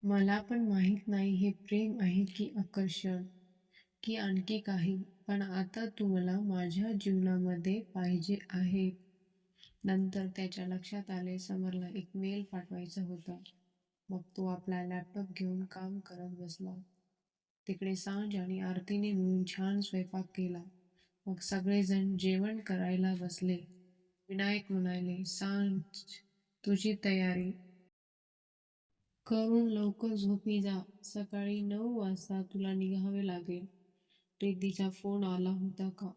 मला पण माहीत नाही हे प्रेम आहे की आकर्षण की आणखी काही, पण आता तू मला माझ्या जीवनामध्ये पाहिजे आहे. नंतर त्याच्या लक्षात आले समरला एक मेल पाठवायचा होता. मग तो आपला लॅपटॉप घेऊन काम करत बसला. तिकडे सांज आणि आरतीने मिळून छान स्वयंपाक केला. मग सगळेजण जेवण करायला बसले. विनायक म्हणाले, सांज, तुझी तयारी करून लवकर झोपी जा. सकाळी 9 वाजता तुला निघावे लागेल. रिद्धीचा फोन आला होता का?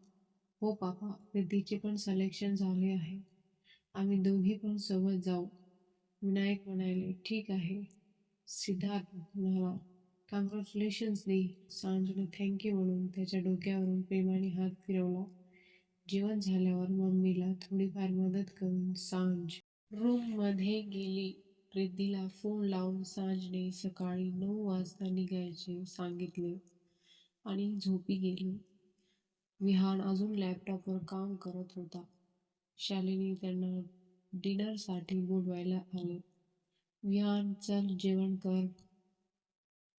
हो पापा, रिद्धीचे पण सिलेक्शन झाले आहे. आम्ही दोघी पण सोबत जाऊ. विनायक म्हणाले, ठीक आहे. सिद्धार्थ म्हणाला, कॉंग्रॅच्युलेशन्स दी. सांजने थँक्यू म्हणून त्याच्या डोक्यावरून प्रेमाने हात फिरवला. जेवण झाल्यावर मम्मीला थोडीफार मदत करून सांज रूममध्ये गेली. रिद्धीला फोन लावून सांजने सकाळी 9 वाजता निघायचे सांगितले आणि झोपी गेली. विहान अजून लॅपटॉपवर काम करत होता. शालिनी त्यांना डिनरसाठी बोलवायला आले. विहान, चल जेवण कर.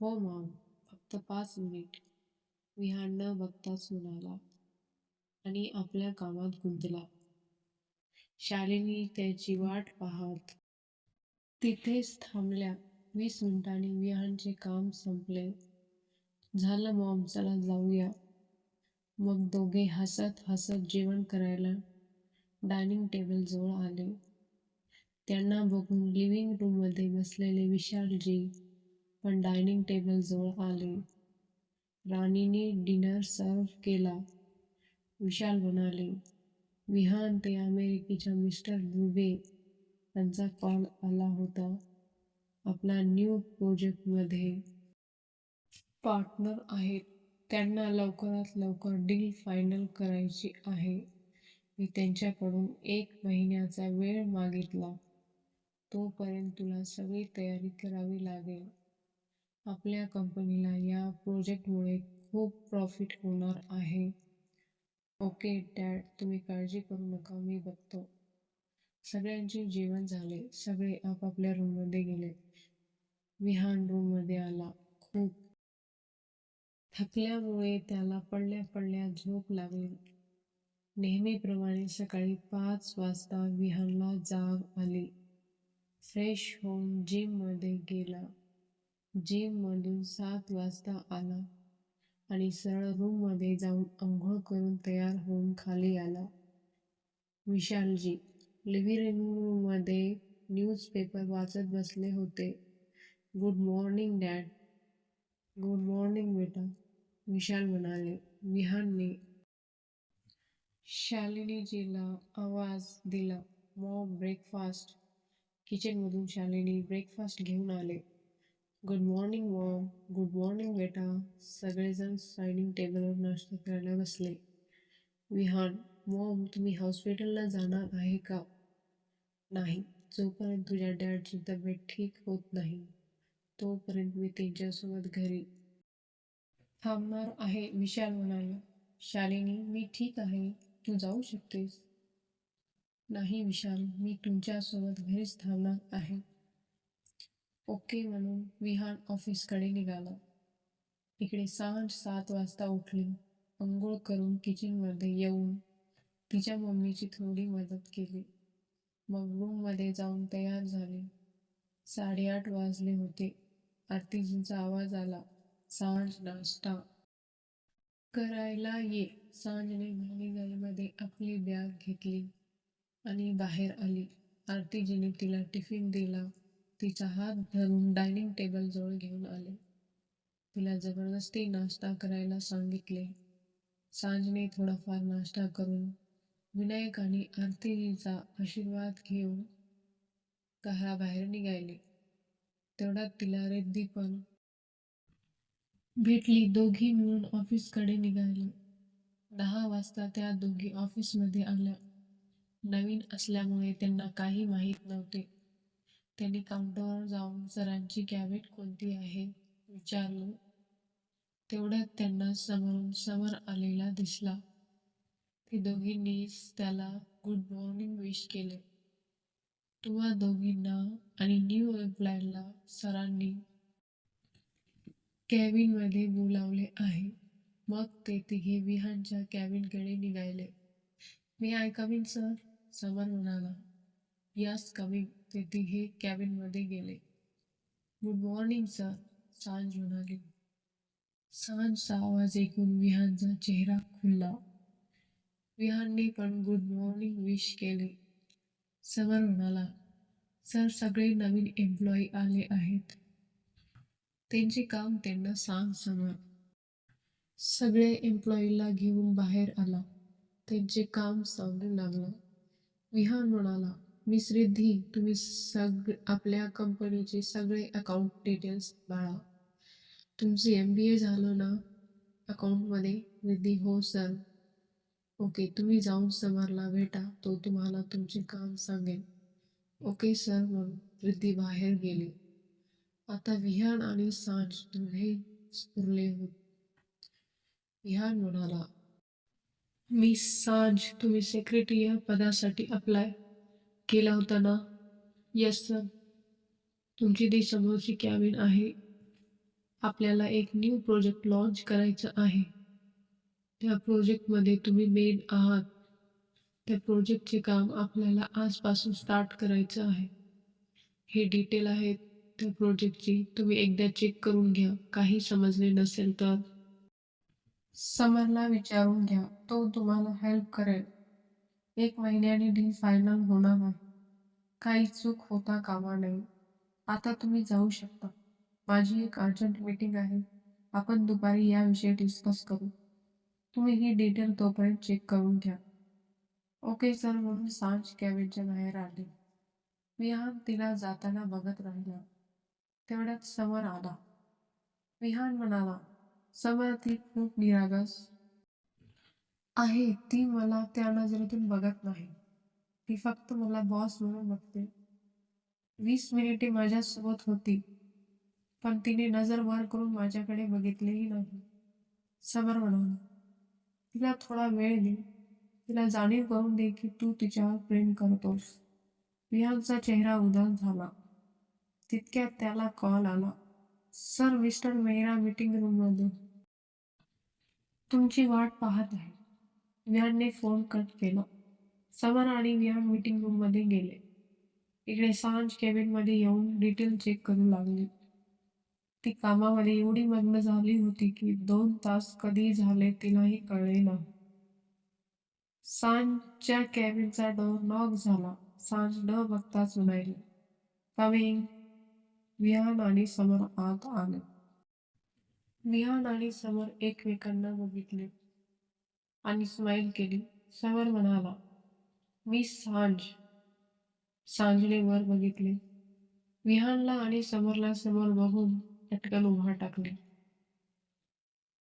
हो मॉम, फक्त 5 मिनिट. विहान न बघताच म्हणाला आणि आपल्या कामात गुंतला. शालिनी त्याची वाट पाहत तिथेच थांबल्या. 20 मिनिटांनी विहानचे काम संपले. झालं मॉम, चला जाऊया. मग दोघे हसत हसत जेवण करायला डायनिंग टेबल जवळ आले. त्यांना बघून लिव्हिंग रूममध्ये बसलेले विशालजी पण डायनिंग टेबल जवळ आले. राणीने डिनर सर्व्ह केला. विशाल म्हणाले, विहान, ते अमेरिकेच्या मिस्टर दुबे यांचा कॉल आला होता. आपला न्यू प्रोजेक्टमध्ये पार्टनर आहेत. त्यांना लवकरात लवकर डील फायनल करायची आहे. मी त्यांच्याकडून 1 महिन्याचा वेळ मागितला. तोपर्यंत तुला सगळी तयारी करावी लागेल. आपल्या कंपनीला या प्रोजेक्टमुळे खूप प्रॉफिट होणार आहे. ओके डॅड, तुम्ही काळजी करू नका, मी बघतो. सगळ्यांचे जेवण झाले. सगळे आपापल्या रूममध्ये गेले. विहान रूममध्ये आला. खूप थकल्यामुळे त्याला पडल्या पडल्या झोप लागली. नेहमीप्रमाणे सकाळी 5 वाजता विहानला जाग आली. फ्रेश होऊन जिममध्ये गेला. जिममधून 7 वाजता आला आणि सरळ रूममध्ये जाऊन अंघोळ करून तयार होऊन खाली आला. विशालजी लिव्हिंग रूममध्ये न्यूजपेपर वाचत बसले होते. Good morning dad. Good morning बेटा, विशाल म्हणाले. विहानने शालिनीजीला आवाज दिला. Mom, breakfast. किचनमधून शालिनी ब्रेकफास्ट घेऊन आले. Good morning mom. Good morning बेटा. सगळेजण डायनिंग टेबलवर नाश्ता करायला बसले. विहान, मॉम, तुम्ही हॉस्पिटलला जाणार आहे का? नाही, जोपर्यंत तुझ्या डॅडची तब्येत ठीक होत नाही तोपर्यंत मी त्यांच्यासोबत घरी थांबणार आहे, विशाल म्हणाला. शालिनी, मी ठीक आहे, तू जाऊ शकतेस. नाही विशाल, मी तुमच्यासोबत घरीच थांबणार आहे. ओके म्हणून विहान ऑफिसकडे निघाला. इकडे सांज 7 वाजता उठली. अंघोळ करून किचनमध्ये येऊन तिच्या मम्मीची थोडी मदत केली. मग रूममध्ये जाऊन तयार झाली. 8:30 वाजले होते. आरतीजींचा आवाज आला. सांज, नाश्ता करायला ये. सांजने घाईघाईमध्ये आपली बॅग घेतली आणि बाहेर आली. आरतीजीने तिला टिफिन दिला. तिचा हात धरून डायनिंग टेबल जवळ घेऊन आले. तिला जबरदस्ती नाश्ता करायला सांगितले. सांजने थोडाफार नाश्ता करून विनायक आणि आरतीजीचा आशीर्वाद घेऊन घराबाहेर निघाली. तेवढ्यात तिला रिद्धी पण भेटली. दोघी मिळून ऑफिसकडे निघाले. 10 वाजता त्या दोघी ऑफिसमध्ये आल्या. नवीन असल्यामुळे त्यांना काही माहीत नव्हते. त्यांनी काउंटरवर जाऊन सरांची कॅबिन कोणती आहे विचारलं. तेवढ्यात त्यांना समोरून समर आलेला दिसला. ते दोघींनीच त्याला गुड मॉर्निंग विश केले. तुम्हा दोघींना आणि न्यू एम्प्लॉयरला सरांनी कॅबिनमध्ये बोलावले आहे. मग ते तिघे विहानच्या कॅबिनकडे निघाले. "मे आय कम इन सर?" समर म्हणाला. "Yes, coming." ते तिघे कॅबिनमध्ये गेले. "गुड मॉर्निंग सर," सांज म्हणाली. सांजचा आवाज ऐकून विहानचा चेहरा खुलला. विहानने पण गुड मॉर्निंग विश केले. समर म्हणाला, "सर, सगळे नवीन एम्प्लॉई आले आहेत. त्यांचे काम त्यांना सांग समर." सगळे एम्प्लॉईला घेऊन बाहेर आला. त्यांचे काम सांगू लागला. विहान म्हणाला, "मिस रिद्धी, तुम्ही आपल्या कंपनीचे सगळे अकाउंट डिटेल्स सांभाळा. तुमचं MBA झालं ना अकाउंटमध्ये?" रिद्धी, "हो सर." "ओके, तुम्ही जाऊन समरला भेटा. तो तुम्हाला तुमचे काम सांगेल." "Okay sir." म्हणून रिद्धी बाहेर गेली. आता विहान आणि सांज दोघेच उरले होते. विहान म्हणाला, "मिस सांज, तुम्ही सेक्रेटरी या पदासाठी अप्लाय केला होता ना?" "Yes sir." "तुमची ती समोरची कॅबिन आहे. आपल्याला एक न्यू प्रोजेक्ट लॉन्च करायचा आहे. त्या प्रोजेक्टमध्ये तुम्ही मेन आहात. त्या प्रोजेक्टचे काम आपल्याला आजपासून स्टार्ट करायचं आहे. हे डिटेल आहेत त्या प्रोजेक्टची. तुम्ही एकदा चेक करून घ्या. काही समजले नसेल तर समरला विचारून घ्या. तो तुम्हाला हेल्प करेल. 1 महिन्याने डील फायनल होणार आहे. काही चूक होता कामा नये. आता तुम्ही जाऊ शकता. माझी एक अर्जंट मीटिंग आहे. आपण दुपारी याविषयी डिस्कस करू. तुम्ही ही डिटेल तोपर्यंत चेक करून घ्या." "Okay sir." म्हणून सांज कॅबिनच्या बाहेर आली. विहान तिला जाताना बघत राहिला. तेवढ्यात समर आला. विहान म्हणाला, "समर, ती खूप निरागस आहे. ती मला त्या नजरेतून बघत नाही. ती फक्त मला बॉस म्हणून बघते. 20 मिनिटे माझ्यासोबत होती, पण तिने नजर वर करून माझ्याकडे बघितलेही नाही." समर म्हणाला, "तिला थोडा वेळ दे. तिला जाणीव करून दे की तू तिच्यावर प्रेम करतोस." विहानचा चेहरा उदास झाला. तितक्यात त्याला कॉल आला. "सर, मिस्टर मेहरा मीटिंग रूममध्ये तुमची वाट पाहत आहे." विहानने फोन कट केला. समर आणि विहान मीटिंग रूममध्ये गेले. इकडे सांज केबिनमध्ये येऊन डिटेल चेक करू लागली. ती कामामध्ये एवढी मग्न झाली होती की 2 तास कधी झाले तिलाही कळले नाही. सांजच्या केबिनचा डोर नॉक झाला. सांज न बघताच म्हणाली, "कमिंग." विहान आणि समर आत आले. विहान आणि समर एकमेकांना बघितले आणि स्माईल केली. समर म्हणाला, "मिस सांज." सांजने वर बघितले. विहानला आणि समरला समोर बघून पटकन उभा टाकले.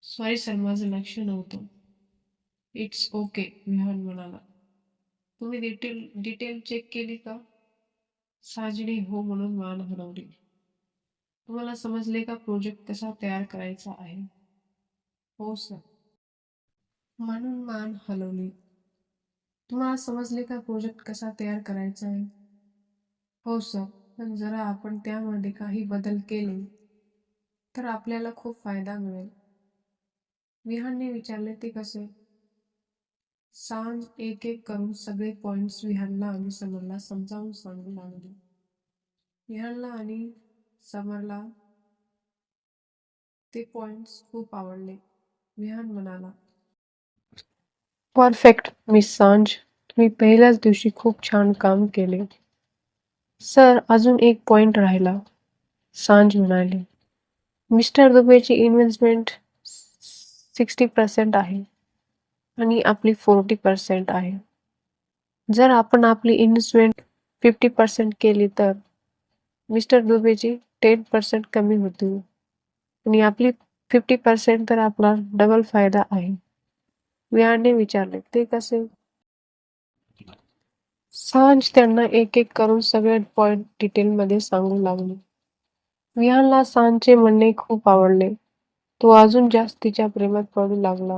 "सॉरी सर, माझं लक्ष नव्हतं." "It's okay." विहान म्हणाला. "तुम्ही डिटेल चेक केली का?" सांजने हो म्हणून मान हलवली. "तुम्हाला समजले का प्रोजेक्ट कसा तयार करायचा आहे?" "हो सर." म्हणून मान हलवली. "तुम्हाला समजले का प्रोजेक्ट कसा तयार करायचा आहे?" "हो सर. पण जरा आपण त्यामध्ये काही बदल केले तर आपल्याला खूप फायदा मिळेल." विहानने विचारले, "ते कसे?" सांज एक एक करून सगळे पॉइंट्स विहानला आणि समरला समजावून सांगू लागली. विहानला आणि समरला ते पॉइंट्स खूप आवडले. विहान म्हणाला, "परफेक्ट मिस सांज. तुम्ही पहिल्याच दिवशी खूप छान काम केले." "सर, अजून एक पॉइंट राहिला." सांज म्हणाली. "मिस्टर दुबेची इन्व्हेस्टमेंट 60% आहे आणि आपली 40% आहे. जर आपण आपली इन्व्हेस्टमेंट 50% केली तर मिस्टर दुबेची 10% कमी होतील आणि आपली 50% तर आपला डबल फायदा आहे." विहानने विचारले, "ते कसे?" सांज त्यांना एक एक करून सगळे पॉइंट डिटेलमध्ये सांगू लागली. विहानला सांजचे म्हणणे खूप आवडले. तो अजून जास्त तिच्या प्रेमात पडू लागला.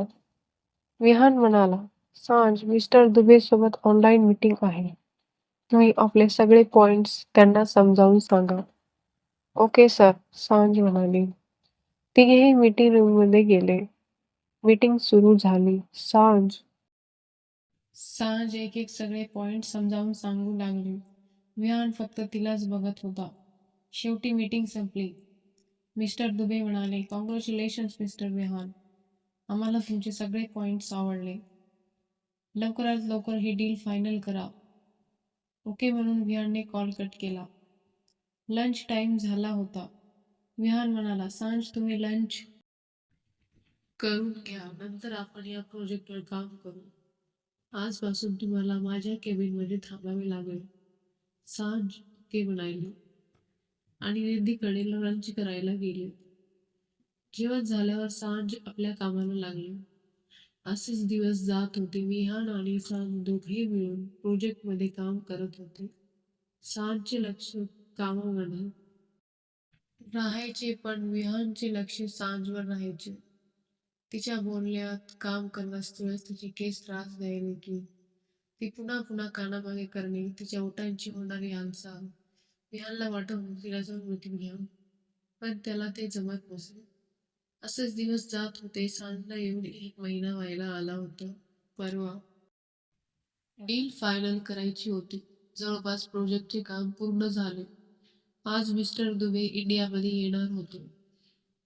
विहान म्हणाला, "सांज, मिस्टर दुबे सोबत ऑनलाईन मीटिंग आहे. तुम्ही आपले सगळे पॉइंट्स त्यांना समजावून सांगा." "Okay sir." सांज म्हणाली. तिघेही मीटिंग रूममध्ये गेले. मीटिंग सुरू झाली. सांज एक एक सगळे पॉइंट समजावून सांगू लागली. विहान फक्त तिलाच बघत होता. शेवटी मीटिंग संपली. मिस्टर दुबे म्हणाले, कॉंग्रॅच्युलेशन्स मिस्टर विहान. आम्हाला तुमचे सगळे पॉइंट्स आवडले. लवकरात लवकर ही डील फायनल करा. ओके म्हणून विहानने कॉल कट केला. लंच टाइम झाला होता. विहान म्हणाला, सांज तुम्ही लंच करून घ्या. नंतर आपण या प्रोजेक्टवर काम करू. आजपासून तुम्हाला माझ्या केबिनमध्ये थांबावे लागेल. सांज ओके म्हणाली आणि निधीकडे लंच करायला गेली. जेवण झाल्यावर सांज आपल्या कामाला लागली. असेच दिवस जात होते. विहान आणि सांज दोघेही मिळून प्रोजेक्टमध्ये काम करत होते. सांजचे लक्ष कामामध्ये राहायचे, पण विहानचे लक्ष सांजवर राहायचे. तिच्या बोलण्यात, काम करण्यास तिची केस त्रास द्यायला की ती पुन्हा पुन्हा कानामागे करणे, तिच्या ओठांची होणारी हालचाल. विहानला वाटत होते तिला जाऊन मिटिंग घ्यावं, पण त्याला ते जमत नसे. असेच दिवस जात होते. सांजला येऊन 1 महिना व्हायला आला होता. परवा डील फायनल करायची होती. जवळपास प्रोजेक्टचे काम पूर्ण झाले. आज मिस्टर दुबे इंडियामध्ये येणार होते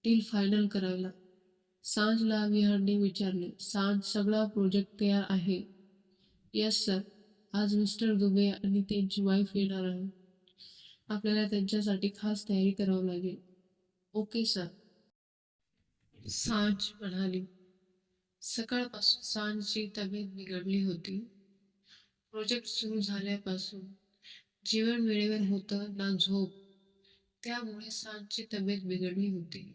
डील फायनल करायला. सांजला विहानने विचारले, सांज सगळा प्रोजेक्ट तयार आहे? Yes sir. आज मिस्टर दुबे आणि त्यांची वाईफ येणार आहे. आपल्याला त्यांच्यासाठी खास तयारी करावी लागेल. Okay sir. सांज म्हणाली. सकाळपासून सांजची तब्येत बिघडली होती. प्रोजेक्ट सुरू झाल्यापासून जेवण वेळेवर होतं ना झोप, त्यामुळे सांजची तब्येत बिघडली होती.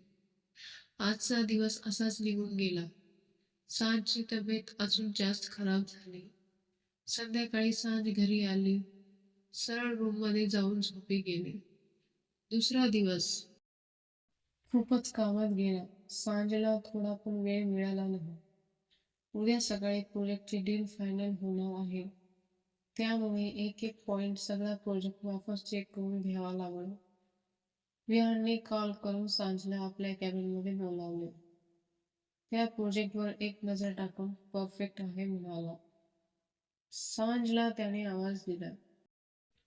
आजचा दिवस असाच निघून गेला. सांजची तब्येत अजून जास्त खराब झाली. संध्याकाळी सांज घरी आली. सरळ रूममध्ये जाऊन झोपी गेली. दुसरा दिवस खूपच कामात गेला. सांजला थोडा पण वेळ मिळाला नाही. उद्या सकाळी प्रोजेक्टची डील फायनल होणार आहे. त्यामुळे एक एक पॉइंट सगळा प्रोजेक्ट वापस चेक करून घ्यावा लागला. विहानने कॉल करून सांजला आपल्या कॅबिनमध्ये बोलावले. त्या प्रोजेक्टवर एक नजर टाकून परफेक्ट आहे म्हणाला. सांजला त्याने आवाज दिला.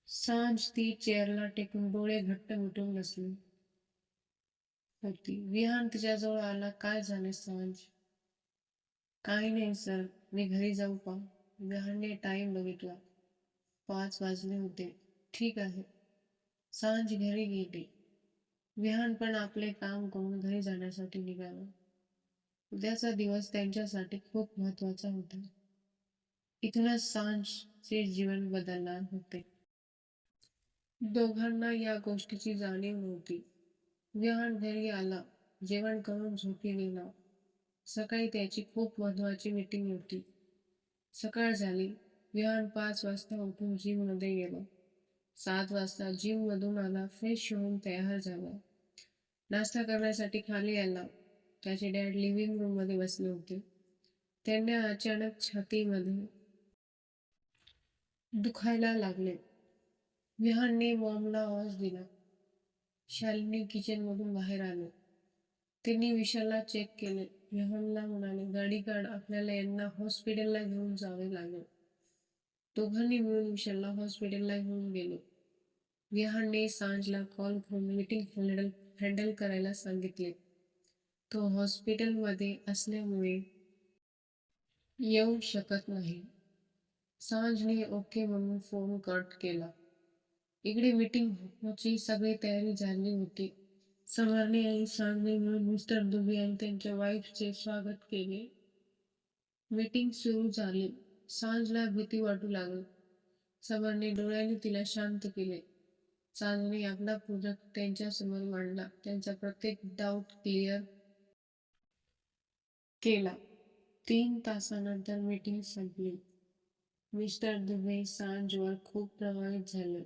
सांज ती चेअरला टेकून डोळे घट्ट मिटून बसली होती. विहान तिच्याजवळ आला. काय झाले सांज? काही नाही सर, मी घरी जाऊ का? विहानने टाइम बघितला. 5 वाजले होते. ठीक आहे. सांज घरी गेली. विहान पण आपले काम करून घरी जाण्यासाठी निघाला. उद्याचा दिवस त्यांच्यासाठी खूप महत्वाचा होता. इथूनच सांजचे जीवन बदलणार होते. दोघांना या गोष्टीची जाणीव नव्हती. विहान घरी आला, जेवण करून झोपी गेला. सकाळी त्याची खूप महत्वाची मीटिंग होती. सकाळ झाली. विहान 5 वाजता उठून जिममध्ये गेला. 7 वाजता जिममधून आला. फ्रेश होऊन तयार झाला. नाश्ता करण्यासाठी खाली आला. त्याचे डॅड लिव्हिंग रूममध्ये बसले होते. त्यांना अचानक छातीमध्ये दुखायला लागले. विहानने मॉमला आवाज दिला. शालिनी किचनमधून बाहेर आले. त्यांनी विशालला चेक केले. विहानला म्हणाले, गाडी काढ, आपल्याला यांना हॉस्पिटलला घेऊन जावे लागेल. दोघांनी मिळून विशालला हॉस्पिटलला घेऊन गेले. विहानने सांजला कॉल करून मीटिंग हँडल करायला सांगितले. तो हॉस्पिटलमध्ये असल्यामुळे येऊ शकत नाही. सांजने ओके म्हणून फोन कट केला. इकडे मीटिंग होण्याची सगळी तयारी झाली होती. समरने आणि सांजने मिळून मिस्टर दुबे आणि त्यांच्या वाईफचे स्वागत केले. मीटिंग सुरू झाली. सांजला भीती वाटू लागली. समरने डोळ्यांनी तिला शांत केले. सांजने आपला प्रोजेक्ट त्यांच्यासमोर मांडला. त्यांचा प्रत्येक डाऊट क्लिअर केला. 3 तासानंतर मीटिंग संपली. मिस्टर दुबे सांजवर खूप प्रभावित झाले.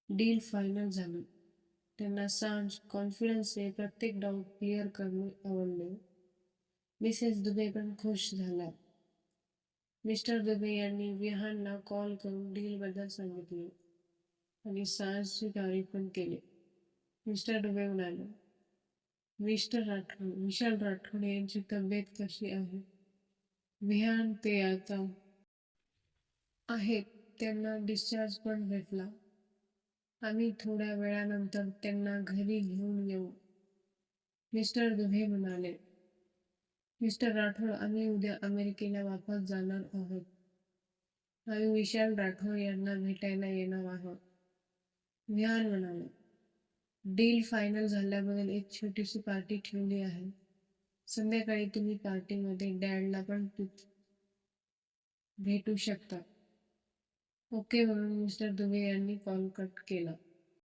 डील फायनल झाली. त्यांना सांज कॉन्फिडन्सने प्रत्येक डाऊट क्लिअर करणे आवडले. मिसेस दुबे पण खुश झाल्या. मिस्टर दुबे यांनी विहानला कॉल करून डीलबद्दल सांगितले आणि सांजची तारीफ पण केली. मिस्टर दुबे म्हणाले, मिस्टर राठोड विशाल राठोड यांची तब्येत कशी आहे? विहान ते आता आहेत. त्यांना डिस्चार्ज पण भेटला. आम्ही थोड्या वेळानंतर त्यांना घरी घेऊन येऊ, मिस्टर दुबे म्हणाले. मिस्टर राठोड, आम्ही उद्या अमेरिकेला वापस जाणार आहोत. आम्ही विशाल राठोड यांना भेटायला येणार आहोत, विहान म्हणाले. डील फायनल झाल्याबद्दल एक छोटीशी पार्टी ठेवली आहे. संध्याकाळी तुम्ही पार्टीमध्ये डॅडला पण भेटू शकता. ओके म्हणून मिस्टर दुबे यांनी कॉल कट केला.